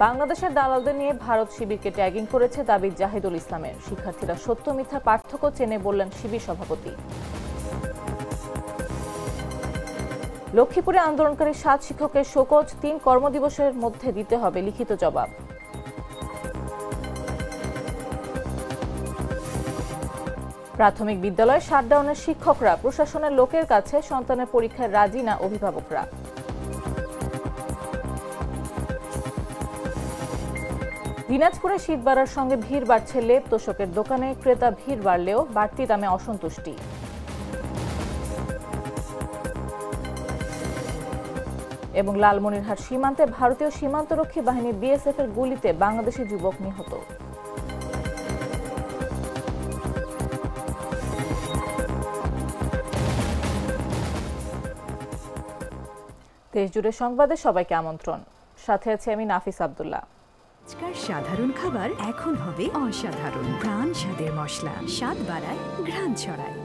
বাংলাদেশের দালালদের নিয়ে ভারত শিবিরকে ট্যাগিং করেছে দাবি জাহিদুল ইসলামের। শিক্ষার্থীরা সত্য মিথ্যা পার্থক্য চেনে বললেন শিবির সভাপতি। লক্ষ্মীপুরে আন্দোলনকারী 7 শিক্ষকের শোকজ 3 কর্মদিবসের মধ্যে দিতে হবে লিখিত জবাব। প্রাথমিক বিদ্যালয়ে শাটডাউনের শিক্ষকরা প্রশাসনের লোকের কাছে সন্তানের পরীক্ষায় রাজি না অভিভাবকরা। দিনাজপুরে শীত বাড়ার সঙ্গে ভিড় বাড়ছে লেপ তোশকের দোকানে। ক্রেতা ভিড় বাড়লেও বাড়তি দামে অসন্তুষ্টি। এবং লালমনিরহাট সীমান্তে ভারতীয় সীমান্তরক্ষী বাহিনী বিএসএফ এর গুলিতে বাংলাদেশি যুবক নিহত। দেশজুড়ে সংবাদে সবাইকে আমন্ত্রণ। সাথে আছে আমি নাফিস আব্দুল্লাহ। আজকাল সাধারণ খাবার এখন হবে অসাধারণ। প্রাণ স্বাদের মশলা, স্বাদ বাড়ায়, ঘ্রাণ ছড়ায়।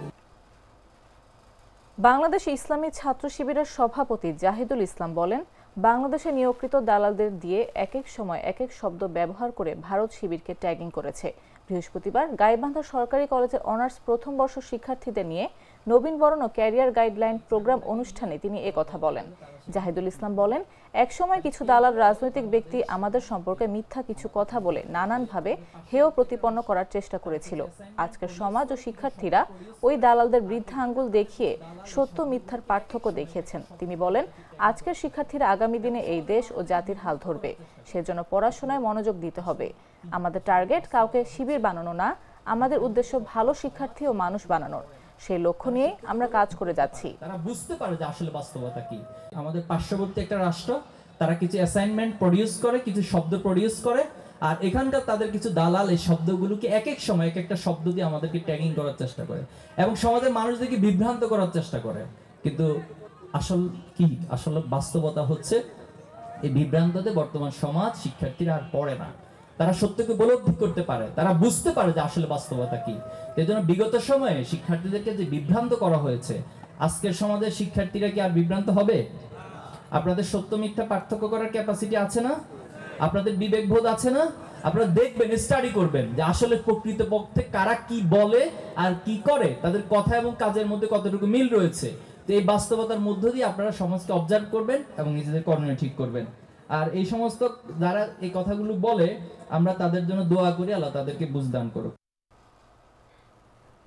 বাংলাদেশ ইসলামী ছাত্র শিবিরের সভাপতি জাহিদুল ইসলাম বলেন, বাংলাদেশে নিয়োগকৃত দালালদের দিয়ে এক এক সময় এক এক শব্দ ব্যবহার করে ভারত শিবিরকে ট্যাগিং করেছে। বৃহস্পতিবার গাইবান্ধা সরকারি কলেজের অনার্স প্রথম বর্ষ শিক্ষার্থীদের নিয়ে নবীনবরণ ও ক্যারিয়ার গাইডলাইন প্রোগ্রাম অনুষ্ঠানে তিনি একথা বলেন। জাহিদুল ইসলাম বলেন, একসময় কিছু দালাল রাজনৈতিক ব্যক্তি আমাদের সম্পর্কে মিথ্যা কিছু কথা বলে নানানভাবে হেয় প্রতিপন্ন করার চেষ্টা করেছিল। আজকের সমাজ ও শিক্ষার্থীরা ওই দালালদের বৃদ্ধা আঙ্গুল দেখিয়ে সত্য মিথ্যার পার্থক্য দেখিয়েছেন। তিনি বলেন, আজকের শিক্ষার্থীরা আগামী দিনে এই দেশ ও জাতির হাল ধরবে, সেজন্য পড়াশোনায় মনোযোগ দিতে হবে। আমাদের টার্গেট কাউকে শিবির বানানো না, আমাদের উদ্দেশ্য ভালো শিক্ষার্থী ও মানুষ বানানোর। সেই লক্ষ্য নিয়ে আমরা কাজ করে যাচ্ছি। তারা বুঝতে পারে যে আসলে বাস্তবতা কি। আমাদের পার্শ্ববর্তী একটা রাষ্ট্র, তারা কিছু অ্যাসাইনমেন্ট প্রডিউস করে, কিছু শব্দ প্রডিউস করে, আর এখানকার তাদের কিছু দালাল এই শব্দগুলোকে এক এক সময় এক একটা শব্দ দিয়ে আমাদেরকে ট্যাগিং করার চেষ্টা করে এবং সমাজের মানুষদেরকে বিভ্রান্ত করার চেষ্টা করে। কিন্তু আসলে বাস্তবতা হচ্ছে এই বিভ্রান্ততে বর্তমান সমাজ শিক্ষার্থীরা আর পড়ে না। তারা সত্যকে উপলব্ধি করতে পারে, তারা বুঝতে পারে যে আসলে বাস্তবতা কি। এই জন্য বিগত সময়ে শিক্ষার্থীদেরকে যে বিভ্রান্ত করা হয়েছে, আজকের সমাজের শিক্ষার্থীরা কি আর বিভ্রান্ত হবে? আপনাদের সত্য মিথ্যা পার্থক্য করার ক্যাপাসিটি আছে না? আপনাদের বিবেকবোধ আছে না? আপনারা দেখবেন, স্টাডি করবেন যে আসলে প্রকৃতপক্ষে কারা কি বলে আর কি করে, তাদের কথা এবং কাজের মধ্যে কতটুকু মিল রয়েছে। তো এই বাস্তবতার মধ্য দিয়ে আপনারা সমাজকে অবজার্ভ করবেন এবং নিজেদের করণীয় ঠিক করবেন। আর এই সমস্ত যারা এই কথাগুলো বলে, আমরা তাদের জন্য দোয়া করি, আল্লাহ তাদেরকে বুঝদান করুক।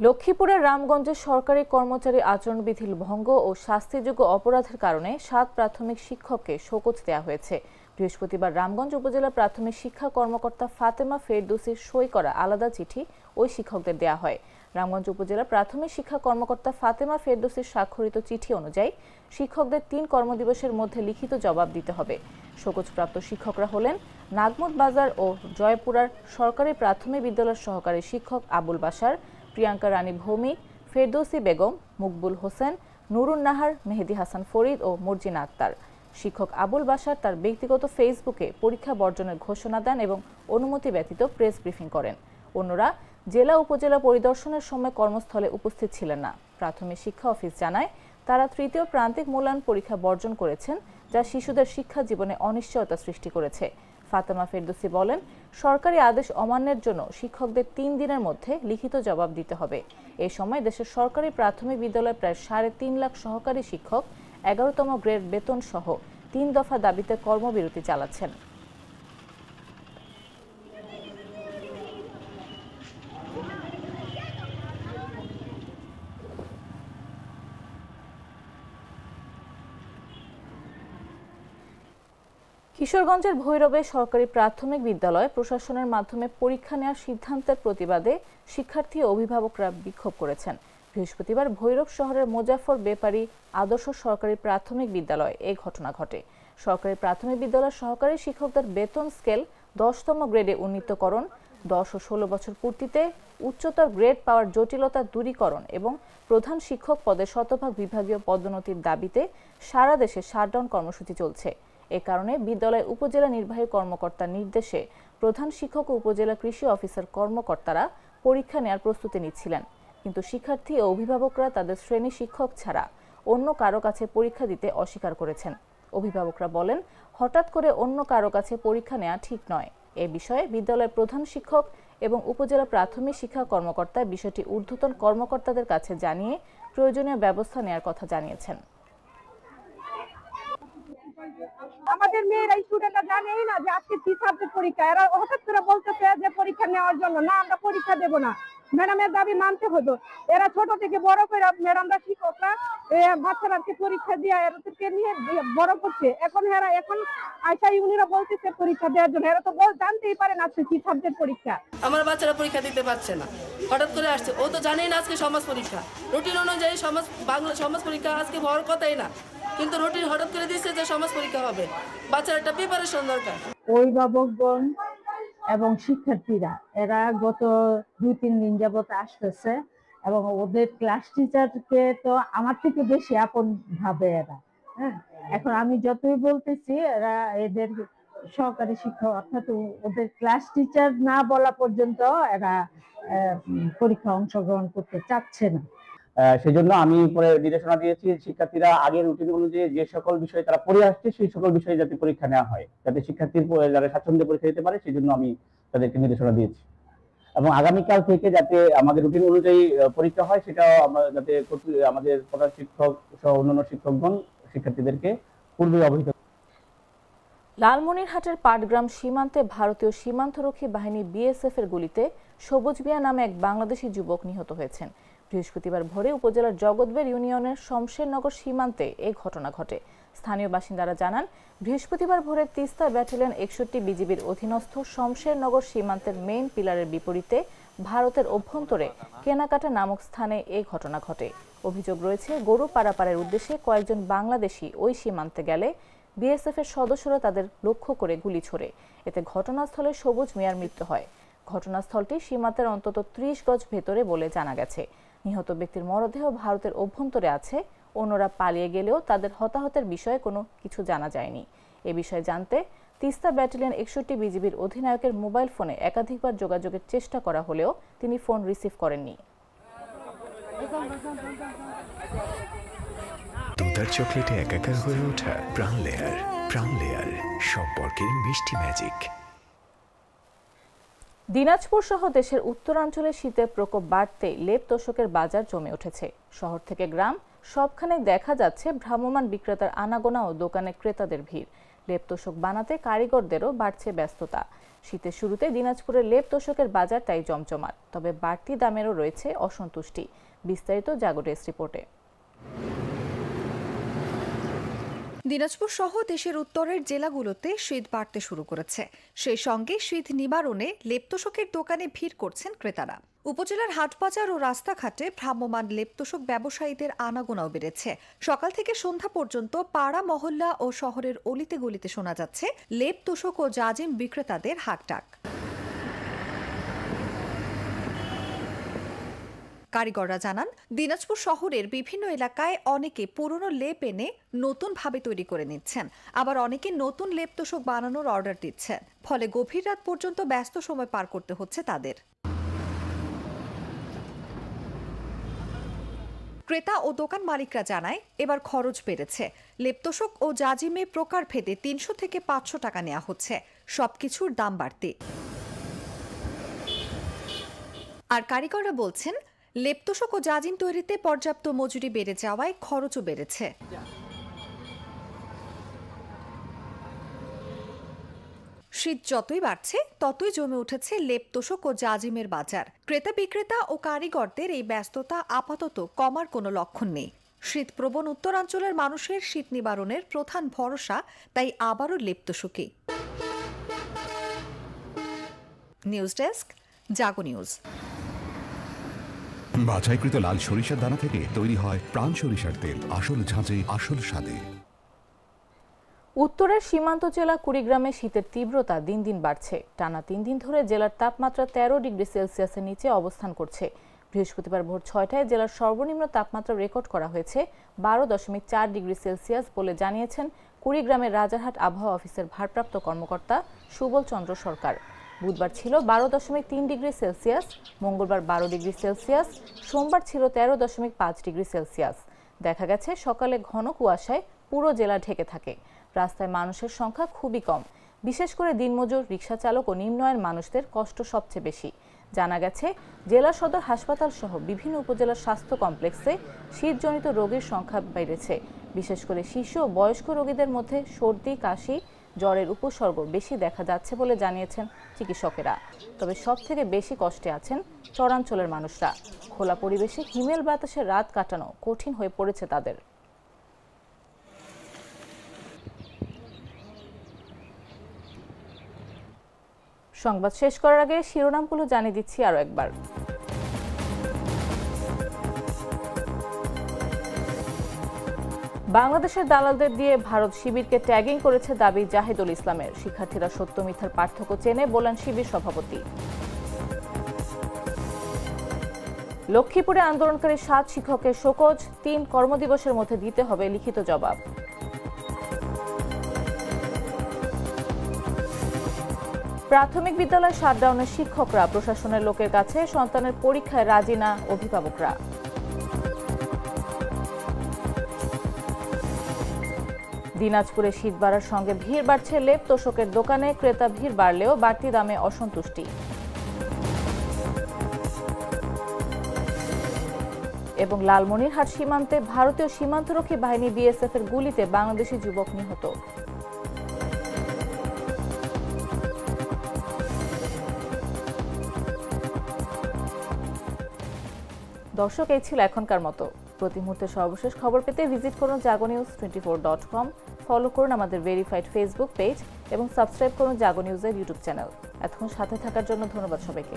লক্ষ্মীপুরের রামগঞ্জে সরকারি কর্মচারী আচরণবিধি ভঙ্গ ও শাস্তিযোগ্য অপরাধের কারণে 7 প্রাথমিক শিক্ষককে শোকজ দেওয়া হয়েছে। বৃহস্পতিবার রামগঞ্জ উপজেলা প্রাথমিক শিক্ষা কর্মকর্তা ফাতেমা ফেরদৌসির সই করা আলাদা চিঠি ওই শিক্ষকদের দেওয়া হয়। রামগঞ্জ উপজেলা প্রাথমিক শিক্ষা কর্মকর্তা ফাতেমা ফেরদৌসির স্বাক্ষরিত চিঠি অনুযায়ী শিক্ষকদের 3 কর্মদিবসের মধ্যে লিখিত জবাব দিতে হবে। শোকজপ্রাপ্ত শিক্ষকরা হলেন নাগমত বাজার ও জয়পুরার সরকারি প্রাথমিক বিদ্যালয়ের সহকারী শিক্ষক আবুল বাশার, প্রিয়াঙ্কা রানী ভৌমিক, ফেরদৌসি বেগম, মুকবুল হোসেন, নুরুন নাহার, মেহেদি হাসান ফরিদ ও মর্জিনা আক্তার। শিক্ষক আবুল বাশার তার ব্যক্তিগত ফেসবুকে পরীক্ষা বর্জনের ঘোষণা দেন এবং অনুমতি ব্যতীত প্রেস ব্রিফিং করেন। অন্যরা জেলা উপজেলা পরিদর্শনের সময় কর্মস্থলে উপস্থিত ছিলেন না। প্রাথমিক শিক্ষা অফিস জানায়, তারা 3য় প্রান্তিক মূল্যায়ন পরীক্ষা বর্জন করেছেন, যা শিশুদের শিক্ষা জীবনে অনিশ্চয়তা সৃষ্টি করেছে। ফাতেমা ফেরদৌসি বলেন, সরকারি আদেশ অমান্যের জন্য শিক্ষকদের 3 দিনের মধ্যে লিখিত জবাব দিতে হবে। এই সময় দেশের সরকারি প্রাথমিক বিদ্যালয়ে প্রায় 3.5 লাখ সহকারী শিক্ষক 11তম গ্রেড বেতন সহ 3 দফা দাবিতে কর্মবিরতি চালাচ্ছেন। কিশোরগঞ্জের ভৈরবে সরকারি প্রাথমিক বিদ্যালয়ে প্রশাসনের মাধ্যমে পরীক্ষা নেওয়ার সিদ্ধান্তের প্রতিবাদে শিক্ষার্থী ও অভিভাবকরা বিক্ষোভ করেছেন। বৃহস্পতিবার ভৈরব শহরের মোজাফর বেপারী আদর্শ সরকারি প্রাথমিক বিদ্যালয়ে এই ঘটনা ঘটে। সরকারি প্রাথমিক বিদ্যালয়ের সহকারী শিক্ষকদের বেতন স্কেল 10তম গ্রেডে উন্নীতকরণ, 10 ও 16 বছর পূর্তিতে উচ্চতর গ্রেড পাওয়ার জটিলতা দূরীকরণ এবং প্রধান শিক্ষক পদে শতভাগ বিভাগীয় পদোন্নতির দাবিতে সারা দেশে শাটডাউন কর্মসূচি চলছে। এ কারণে বিদ্যালয়ের উপজেলা নির্বাহী কর্মকর্তার নির্দেশে প্রধান শিক্ষক ও উপজেলা কৃষি অফিসার কর্মকর্তারা পরীক্ষা নেওয়ার প্রস্তুতি নিচ্ছিলেন, কিন্তু শিক্ষার্থী ও অভিভাবকরা তাদের শ্রেণী শিক্ষক ছাড়া অন্য কারো কাছে পরীক্ষা দিতে অস্বীকার করেছেন। অভিভাবকরা বলেন, হঠাৎ করে অন্য কারো কাছে পরীক্ষা নেওয়া ঠিক নয়। এ বিষয়ে বিদ্যালয়ের প্রধান শিক্ষক এবং উপজেলা প্রাথমিক শিক্ষা কর্মকর্তা বিষয়টি ঊর্ধ্বতন কর্মকর্তাদের কাছে জানিয়ে প্রয়োজনীয় ব্যবস্থা নেওয়ার কথা জানিয়েছেন। আমাদের মেয়েরা স্টুডেন্টরা জানেই না যে আজকে কি সাবজেক্ট পরীক্ষা। এরা হঠাৎ করে বলতেছে যে পরীক্ষা নেওয়ার জন্য, না আমরা পরীক্ষা দেব না, ম্যাডামের দাবি মানতে হতো। এরা ছোট থেকে বড় করে ম্যাডামরা শিক্ষকরা বাচ্চারাকে পরীক্ষা দিয়ে এদেরকে নিয়ে বড় করছে। এখন আয়সা ইউনিরা বলতেছে পরীক্ষা দেওয়ার জন্য। এরা তো জানতেই পারে না আজকে কি সাবজেক্ট পরীক্ষা। আমার বাচ্চারা পরীক্ষা দিতে পারছে না, হঠাৎ করে আসছে। ও তো জানেই না আজকে সমাজ পরীক্ষা। রুটিন অনুযায়ী বাংলা সমাজ পরীক্ষা আজকে হওয়ার কথাই না, কিন্তু রুটিন হঠাৎ করে দিচ্ছে যে সমাজ পরীক্ষা হবে। বাচ্চার একটা প্রিপারেশন দরকার। অভিভাবকগণ এবং শিক্ষার্থীরা এরা গত 2-3 দিন যাবত আসতেছে এবং ওদের ক্লাস টিচারকে তো আমার থেকে বেশি আপন ভাবে এরা। হ্যাঁ, এখন আমি যতই বলতেছি এরা এদের সহকারী শিক্ষক অর্থাৎ ওদের ক্লাস টিচার না বলা পর্যন্ত এরা পরীক্ষা অংশগ্রহণ করতে চাচ্ছে না। সেজন্য আমি পরে নির্দেশনা দিয়েছি শিক্ষার্থীরা আগের রুটিন অনুযায়ী যে সকল বিষয়ে তারা পড়ে আসছে সেই সকল বিষয়ে যাতে পরীক্ষা নেওয়া হয়, যাতে শিক্ষার্থীর যারা স্বাচ্ছন্দ্যে পরীক্ষা দিতে পারে, সেই জন্য আমি তাদেরকে নির্দেশনা দিয়েছি। এবং আগামীকাল থেকে যাতে আমাদের রুটিন অনুযায়ী পরীক্ষা হয় সেটাও আমরা যাতে আমাদের প্রধান শিক্ষক সহ অন্যান্য শিক্ষকগণ শিক্ষার্থীদেরকে পূর্বে অবহিত। লালমনিরহাটের পাটগ্রাম সীমান্তে ভারতীয় সীমান্তরক্ষী বাহিনী বিএসএফ এর গুলিতে সবুজ মিয়া নামে এক বাংলাদেশি যুবক নিহত হয়েছেন। বৃহস্পতিবার ভোরে উপজেলার জগৎবের ইউনিয়নের শমশেরনগর সীমান্তে এই ঘটনা ঘটে। স্থানীয় বাসিন্দারা জানান, বৃহস্পতিবার ভোরে তিস্তা ব্যাটালিয়ন 61 বিজিবির অধীনস্থ শমশেরনগর সীমান্তের মেইন পিলারের বিপরীতে ভারতের অভ্যন্তরে কেনাকাটা নামক স্থানে এই ঘটনা ঘটে। অভিযোগ রয়েছে, গরু পারাপারের উদ্দেশ্যে কয়েকজন বাংলাদেশি ওই সীমান্তে গেলে বিএসএফ এর সদস্যরা তাদের লক্ষ্য করে গুলি ছোড়ে। এতে ঘটনাস্থলে সবুজ মিয়ার মৃত্যু হয়। ঘটনাস্থলটি সীমান্তের অন্তত 30 গজ ভেতরে বলে জানা গেছে। নিহত ব্যক্তির মরদেহ ভারতের অভ্যন্তরে আছে। অন্যরা পালিয়ে গেলেও তাদের হতাহতের বিষয়ে কোনো কিছু জানা যায়নি। এ বিষয়ে জানতে তিস্তা ব্যাটালিয়ন 61 বিজিবির অধিনায়কের মোবাইল ফোনে একাধিকবার যোগাযোগের চেষ্টা করা হলেও তিনি ফোন রিসিভ করেননি। দুধার চকলেটে একাকার হয়ে ওঠা প্রাণ লেয়ার সম্পর্কের মিষ্টি ম্যাজিক। দিনাজপুর সহ দেশের উত্তরাঞ্চলে শীতের প্রকোপ বাড়তে লেপ তোশকের বাজার জমে উঠেছে। শহর থেকে গ্রাম সবখানে দেখা যাচ্ছে ভ্রাম্যমাণ বিক্রেতার আনাগোনা ও দোকানে ক্রেতাদের ভিড়। লেপ তোশক বানাতে কারিগরদেরও বাড়ছে ব্যস্ততা। শীতের শুরুতে দিনাজপুরের লেপ তোশকের বাজার তাই জমজমাট, তবে বাড়তি দামেরও রয়েছে অসন্তুষ্টি। বিস্তারিত জাগো ডেস্ক রিপোর্টে। দিনাজপুর সহ দেশের উত্তরের জেলাগুলোতে শীত বাড়তে শুরু করেছে। সেই সঙ্গে শীত নিবারণে লেপতোষকের দোকানে ভিড় করছেন ক্রেতারা। উপজেলার হাটবাজার ও রাস্তাঘাটে ভ্রাম্যমাণ লেপতোষক ব্যবসায়ীদের আনাগোনাও বেড়েছে। সকাল থেকে সন্ধ্যা পর্যন্ত পাড়া মহল্লা ও শহরের অলিতে গলিতে শোনা যাচ্ছে লেপতোষক ও জাজিম বিক্রেতাদের হাকডাক। কারিগররা জানান, দিনাজপুর শহরের বিভিন্ন এলাকায় অনেকে পুরনো লেপ এনে নতুনভাবে তৈরি করে নিচ্ছেন, আবার অনেকে নতুন লেপ তোষক বানানোর অর্ডার দিচ্ছেন। ফলে গভীর রাত পর্যন্ত ব্যস্ত সময় পার করতে হচ্ছে তাদের। ক্রেতা ও দোকান মালিকরা জানায়, এবার খরচ বেড়েছে। লেপ তোষক ও জাজিমে প্রকার ভেদে 300 থেকে 500 টাকা নেওয়া হচ্ছে। সবকিছুর দাম বাড়তি। আর কারিগররা বলছেন, লেপতোষক ও জাজিম তৈরিতে পর্যাপ্ত মজুরি বেড়ে যাওয়ায় খরচও বেড়েছে। শীত যতই বাড়ছে ততই জমে উঠেছে লেপতোষক ও জাজিমের বাজার। ক্রেতা বিক্রেতা ও কারিগরদের এই ব্যস্ততা আপাতত কমার কোনো লক্ষণ নেই। শীতপ্রবণ উত্তরাঞ্চলের মানুষের শীত নিবারণের প্রধান ভরসা তাই আবারও লেপতোষকে। নিউজ ডেস্ক, জাগো নিউজ। বাছাইকৃত লাল সরিষার দানা থেকে তৈরি হয় প্রাণ সরিষার তেল, আসল ঝাঁঝে আসল স্বাদে। উত্তরের সীমান্ত জেলা কুড়িগ্রামে শীতের তীব্রতা দিন দিন বাড়ছে। টানা 3 দিন ধরে জেলার তাপমাত্রা 13 ডিগ্রি সেলসিয়াসের নিচে অবস্থান করছে। বৃহস্পতিবার ভোর 6টায় জেলার সর্বনিম্ন তাপমাত্রা রেকর্ড করা হয়েছে 12.4 ডিগ্রি সেলসিয়াস বলে জানিয়েছেন কুড়িগ্রামের রাজারহাট আবহাওয়া অফিসের ভারপ্রাপ্ত কর্মকর্তা সুবল চন্দ্র সরকার। বুধবার ছিল 12.3 ডিগ্রি সেলসিয়াস, মঙ্গলবার 12 ডিগ্রি সেলসিয়াস, সোমবার ছিল 13.5 ডিগ্রি সেলসিয়াস। দেখা গেছে সকালে ঘন কুয়াশায় পুরো জেলা ঢেকে থাকে। রাস্তায় মানুষের সংখ্যা খুবই কম। বিশেষ করে দিনমজুর, রিকশা চালক ও নিম্ন আয়ের মানুষদের কষ্ট সবচেয়ে বেশি। জানা গেছে, জেলা সদর হাসপাতাল সহ বিভিন্ন উপজেলার স্বাস্থ্য কমপ্লেক্সে শীতজনিত রোগীর সংখ্যা বেড়েছে। বিশেষ করে শিশু ও বয়স্ক রোগীদের মধ্যে সর্দি, কাশি, জ্বরের উপসর্গ বেশি দেখা যাচ্ছে বলে জানিয়েছেন চিকিৎসকেরা। তবে সবথেকে বেশি কষ্টে আছেন চরাঞ্চলের মানুষরা। খোলা পরিবেশে হিমেল বাতাসে রাত কাটানো কঠিন হয়ে পড়েছে তাদের। সংবাদ শেষ করার আগে শিরোনামগুলো জানিয়ে দিচ্ছি আরো একবার। বাংলাদেশের দালালদের দিয়ে ভারত শিবিরকে ট্যাগিং করেছে দাবি জাহিদুল ইসলামের। শিক্ষার্থীরা সত্য মিথ্যার পার্থক্য চেনে বলেন শিবির সভাপতি। লক্ষ্মীপুরে আন্দোলনকারী 7 শিক্ষকের শোকজ, 3 কর্মদিবসের মধ্যে দিতে হবে লিখিত জবাব। প্রাথমিক বিদ্যালয় শাটডাউনের শিক্ষকরা প্রশাসনের লোকের কাছে সন্তানের পরীক্ষায় রাজি না অভিভাবকরা। দিনাজপুরে শীত বাড়ার সঙ্গে ভিড় বাড়ছে লেপ তোশকের দোকানে। ক্রেতা ভিড় বাড়লেও বাড়তি দামে অসন্তুষ্টি। এবং লালমনিরহাট সীমান্তে ভারতীয় সীমান্তরক্ষী বাহিনী বিএসএফ এর গুলিতে বাংলাদেশি যুবক নিহত। দর্শক, এই ছিল এখনকার মতো। প্রতি মুহূর্তে সর্বশেষ খবর পেতে ভিজিট করুন jagonews24.com, ফলো করুন আমাদের ভেরিফাইড ফেসবুক পেজ এবং সাবস্ক্রাইব করুন জাগো নিউজের ইউটিউব চ্যানেল। এতক্ষণ সাথে থাকার জন্য ধন্যবাদ সবাইকে।